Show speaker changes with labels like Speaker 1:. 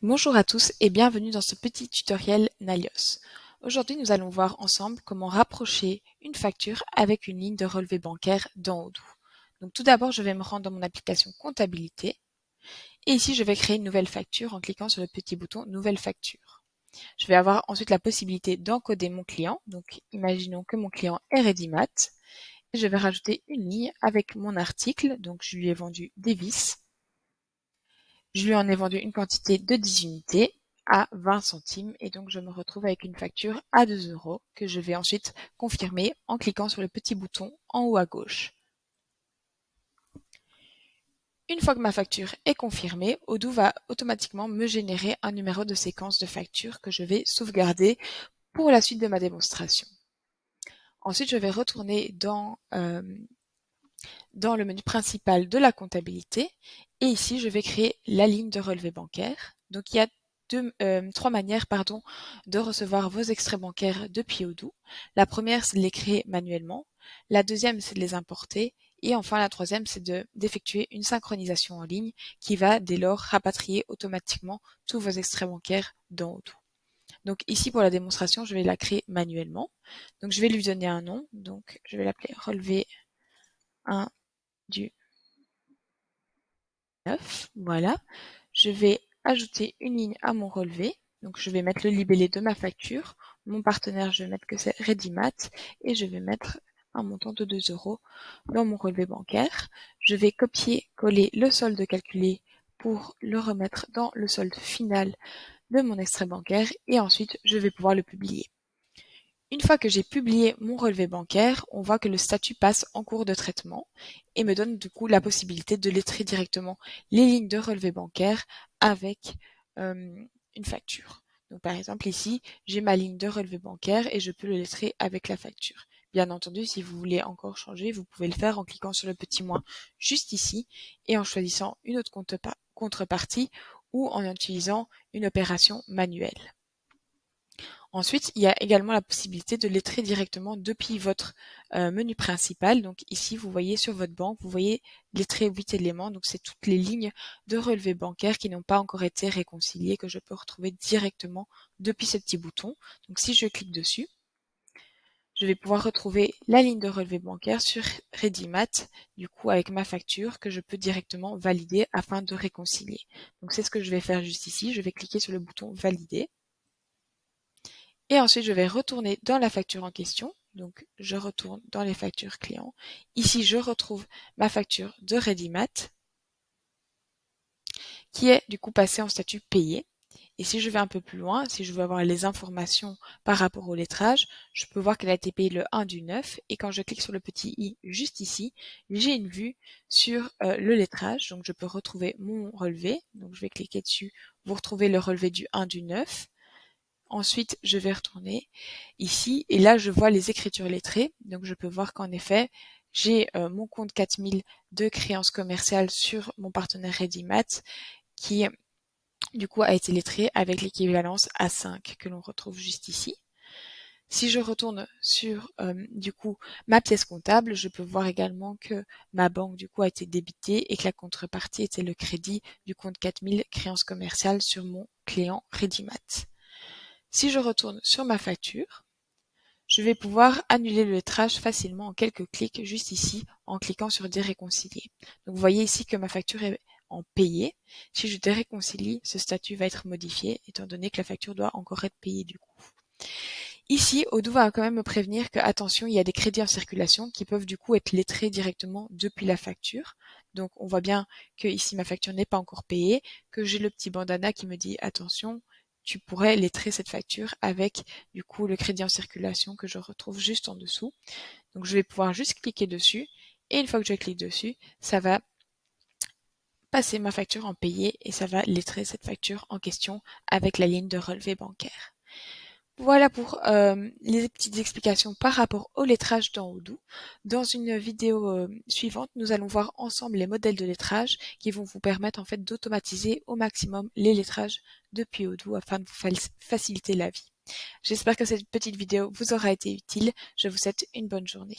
Speaker 1: Bonjour à tous et bienvenue dans ce petit tutoriel Nalios. Aujourd'hui, nous allons voir ensemble comment rapprocher une facture avec une ligne de relevé bancaire dans Odoo. Donc tout d'abord, je vais me rendre dans mon application comptabilité et ici, je vais créer une nouvelle facture en cliquant sur le petit bouton Nouvelle facture. Je vais avoir ensuite la possibilité d'encoder mon client. Donc imaginons que mon client est Redimat et je vais rajouter une ligne avec mon article. Donc je lui ai vendu des vis. Je lui en ai vendu une quantité de 10 unités à 20 centimes et donc je me retrouve avec une facture à 2 € que je vais ensuite confirmer en cliquant sur le petit bouton en haut à gauche. Une fois que ma facture est confirmée, Odoo va automatiquement me générer un numéro de séquence de facture que je vais sauvegarder pour la suite de ma démonstration. Ensuite, je vais retourner dans le menu principal de la comptabilité et ici, je vais créer la ligne de relevé bancaire. Donc, il y a trois manières de recevoir vos extraits bancaires depuis Odoo. La première, c'est de les créer manuellement. La deuxième, c'est de les importer. Et enfin, la troisième, c'est d'effectuer une synchronisation en ligne qui va dès lors rapatrier automatiquement tous vos extraits bancaires dans Odoo. Donc ici, pour la démonstration, je vais la créer manuellement. Donc je vais lui donner un nom. Donc je vais l'appeler relevé 1 du 9. Voilà. Je vais ajouter une ligne à mon relevé. Donc je vais mettre le libellé de ma facture. Mon partenaire, je vais mettre que c'est Redimat et je vais mettre un montant de 2 € dans mon relevé bancaire. Je vais copier-coller le solde calculé pour le remettre dans le solde final de mon extrait bancaire et ensuite je vais pouvoir le publier. Une fois que j'ai publié mon relevé bancaire, on voit que le statut passe en cours de traitement et me donne du coup la possibilité de lettrer directement les lignes de relevé bancaire avec une facture. Donc par exemple ici, j'ai ma ligne de relevé bancaire et je peux le lettrer avec la facture. Bien entendu, si vous voulez encore changer, vous pouvez le faire en cliquant sur le petit moins juste ici et en choisissant une autre contrepartie ou en utilisant une opération manuelle. Ensuite, il y a également la possibilité de lettrer directement depuis votre menu principal. Donc ici, vous voyez sur votre banque, vous voyez lettrer 8 éléments. Donc c'est toutes les lignes de relevé bancaire qui n'ont pas encore été réconciliées que je peux retrouver directement depuis ce petit bouton. Donc si je clique dessus, je vais pouvoir retrouver la ligne de relevé bancaire sur Redimat, du coup avec ma facture que je peux directement valider afin de réconcilier. Donc c'est ce que je vais faire juste ici. Je vais cliquer sur le bouton valider. Et ensuite, je vais retourner dans la facture en question. Donc, je retourne dans les factures clients. Ici, je retrouve ma facture de Redimat qui est du coup passée en statut payé. Et si je vais un peu plus loin, si je veux avoir les informations par rapport au lettrage, je peux voir qu'elle a été payée le 1 du 9. Et quand je clique sur le petit i juste ici, j'ai une vue sur le lettrage. Donc, je peux retrouver mon relevé. Donc, je vais cliquer dessus. Vous retrouvez le relevé du 1 du 9. Ensuite, je vais retourner ici et là, je vois les écritures lettrées. Donc, je peux voir qu'en effet, j'ai mon compte 4000 de créances commerciales sur mon partenaire Redimat qui, du coup, a été lettré avec l'équivalence A5 que l'on retrouve juste ici. Si je retourne sur, du coup, ma pièce comptable, je peux voir également que ma banque, du coup, a été débitée et que la contrepartie était le crédit du compte 4000 créances commerciales sur mon client Redimat. Si je retourne sur ma facture, je vais pouvoir annuler le lettrage facilement en quelques clics juste ici en cliquant sur déréconcilier. Donc vous voyez ici que ma facture est en payé. Si je déréconcilie, ce statut va être modifié étant donné que la facture doit encore être payée du coup. Ici, Odoo va quand même me prévenir que attention, il y a des crédits en circulation qui peuvent du coup être lettrés directement depuis la facture. Donc on voit bien que ici ma facture n'est pas encore payée, que j'ai le petit bandana qui me dit attention, tu pourrais lettrer cette facture avec du coup le crédit en circulation que je retrouve juste en dessous. Donc je vais pouvoir juste cliquer dessus et une fois que je clique dessus, ça va passer ma facture en payé et ça va lettrer cette facture en question avec la ligne de relevé bancaire. Voilà pour les petites explications par rapport au lettrage dans Odoo. Dans une vidéo suivante, nous allons voir ensemble les modèles de lettrage qui vont vous permettre en fait d'automatiser au maximum les lettrages depuis Odoo afin de vous faciliter la vie. J'espère que cette petite vidéo vous aura été utile. Je vous souhaite une bonne journée.